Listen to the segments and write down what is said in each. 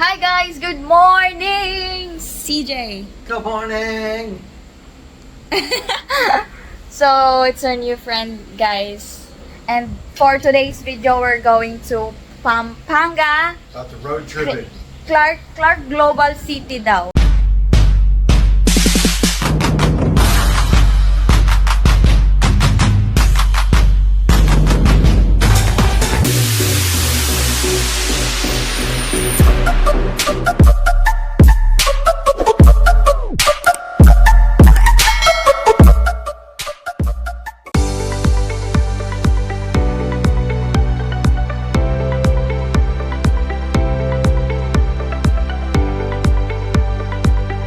Hi guys, good morning! CJ. Good morning! So, it's our new friend, guys. And for today's video, we're going to Pampanga. About the road tripping. Clark Global City daw.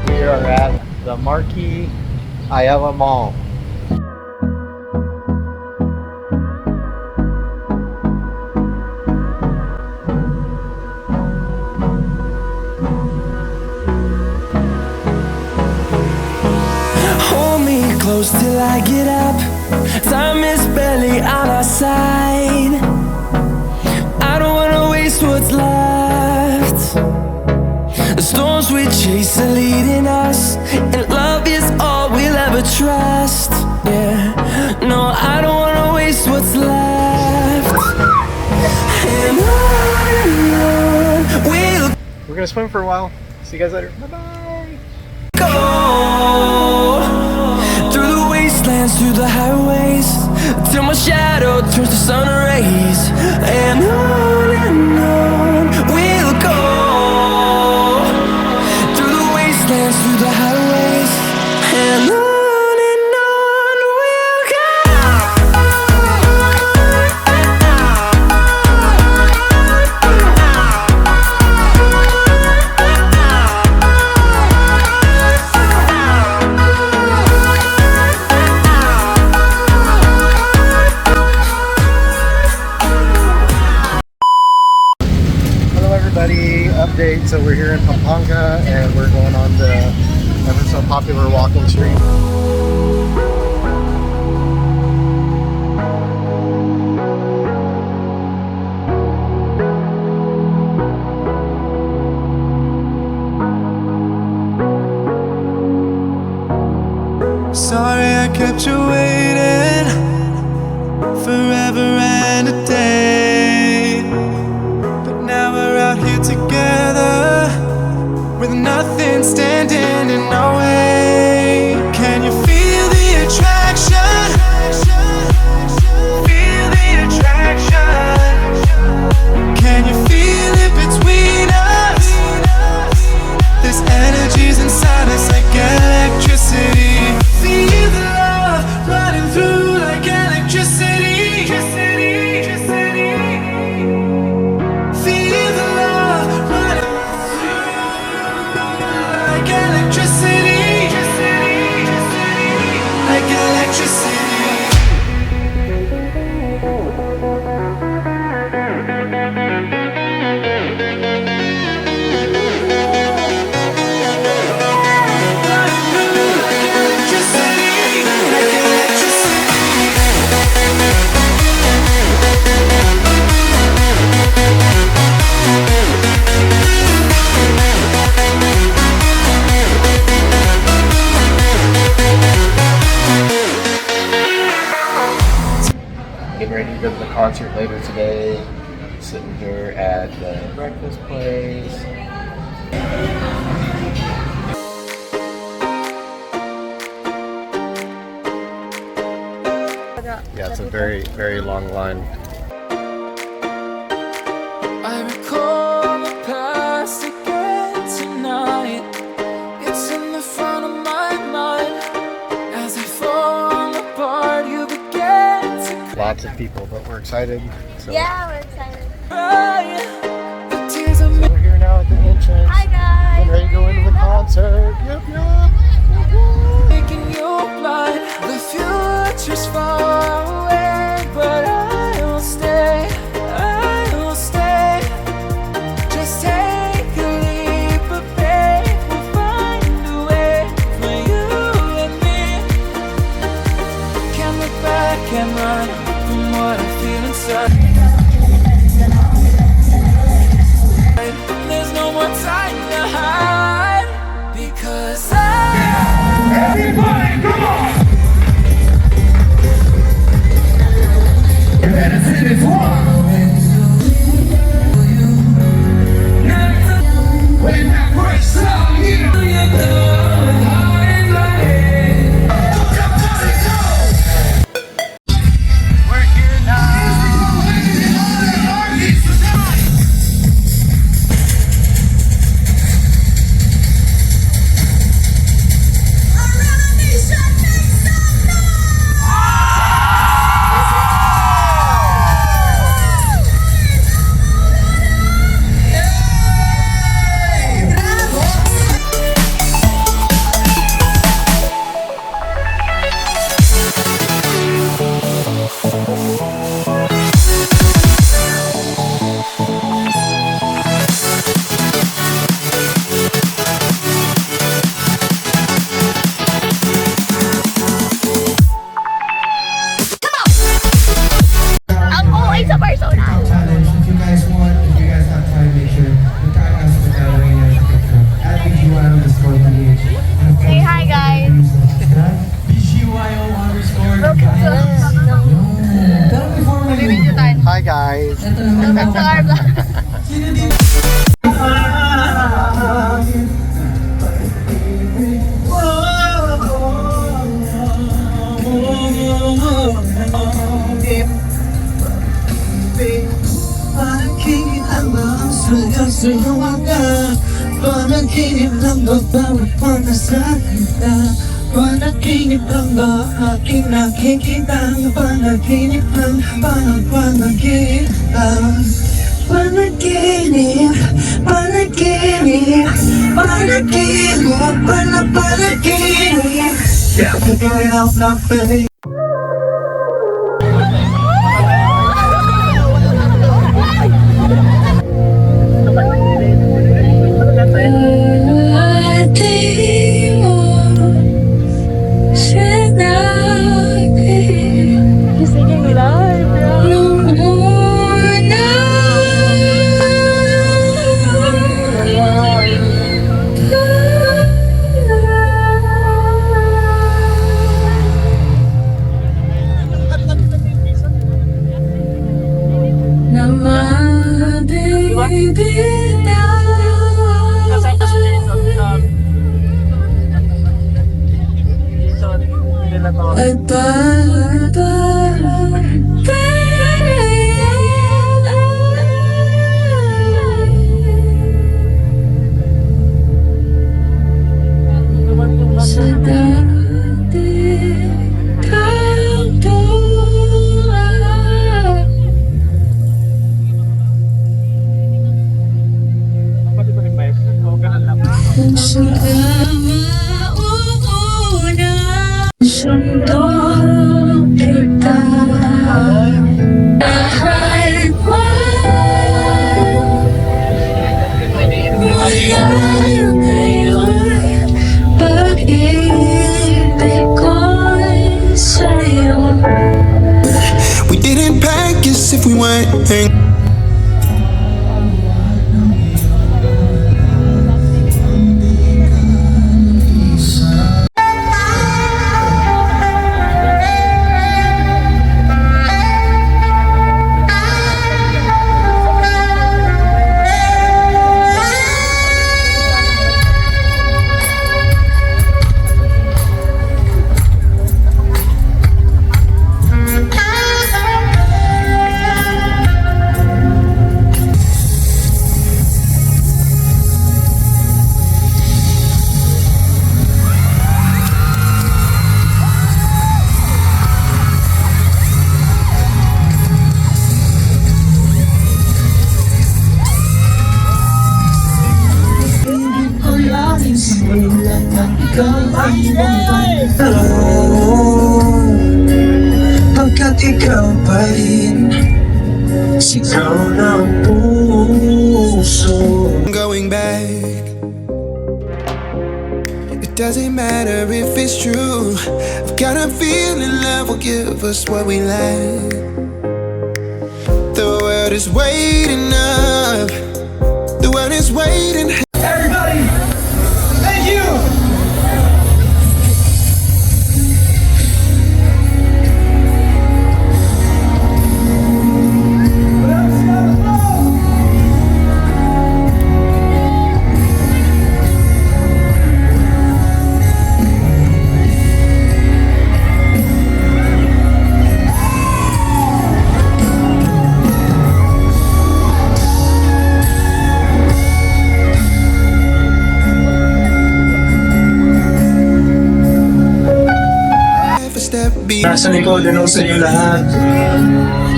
We are at the Marquee Ayala Mall. Hold me close till I get up. Time is barely on our side. I don't wanna waste what's left. The storms we chase are leading us, and love is all we'll ever trust. Yeah, no, I don't wanna waste what's left. And on we'll We're gonna swim for a while. See you guys later. Bye bye. go through the wastelands, through the highways, till my shadow turns to sun rays. And on we'll go through the wastelands, through the highways, and on we'll go. Hello everybody. Update. So we're here in Pampanga and we're going on the ever so popular walking street. Sorry I kept you waiting forever and a day, but now we're out here together with nothing standing in our way. Can you feel the attraction? Feel the attraction. Can you feel it between us? This energy's inside us like electricity. Feel the love running through like electricity. Feel the love running through like electricity. Like electricity. Getting ready to go to the concert later today. Sitting here at the breakfast place. Yeah, it's a very, very long line. I recall the past again tonight. It's in the front of my mind. As I fall apart, you began to Lots of people, but we're excited. So, Yeah, we're excited. cry. The tears of so we're here now at the entrance. Hi guys! Getting ready to go into the concert. Yep. making you blind. The future's far away, but I will stay. I will stay. Just take a leap of faith. We'll find a way for you and me. Can't look back and run from what I feel inside. There's no more time. Welcome to our vlog. Panaginip ang mga sayaw-sayawan ka. Panaginip ng bawat panasakit ka. Panaginip lang ba aking nakikita? Panaginip lang, panaginip lang. Panaginip, panaginip, panaginip, panaginip. Yeah, figuring out nothing. We didn't pack as if we weren't pagkat ikaw pa rin sigaw ng puso. Going back, it doesn't matter if it's true. I've got a feeling love will give us what we lack. The world is waiting up. The world is waiting. Everybody, thank you. Nasa likod ano sa inyo lahat.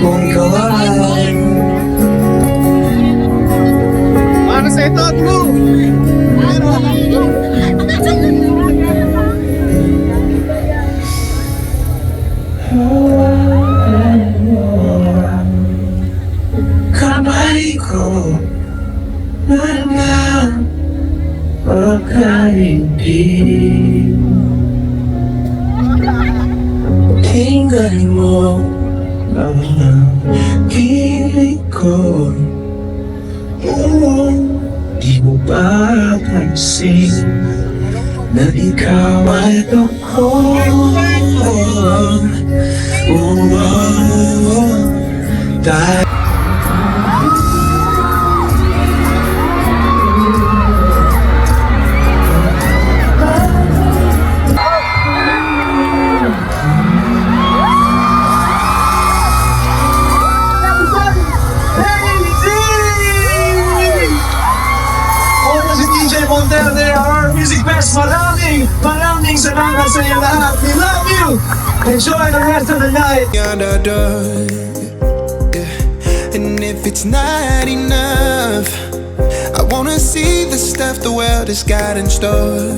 Kung ikaw ay para sa ito, bro. Kamay ko na pagkaindig. Tingnan mo ang kilig ko. Di mo ba pansin na ikaw ay ako? Dahil Monterde, Aurora Music Festival. Maraming salamat sa inyo lahat. We love you. Enjoy the rest of the night. And if it's not enough, I wanna see the stuff the world has got in store.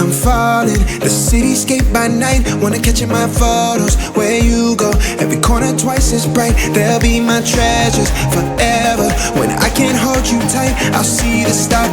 I'm falling, the cityscape by night. Wanna catch in my photos, where you go. Every corner twice as bright. They'll be my treasures forever. When I can't hold you tight, I'll see the star.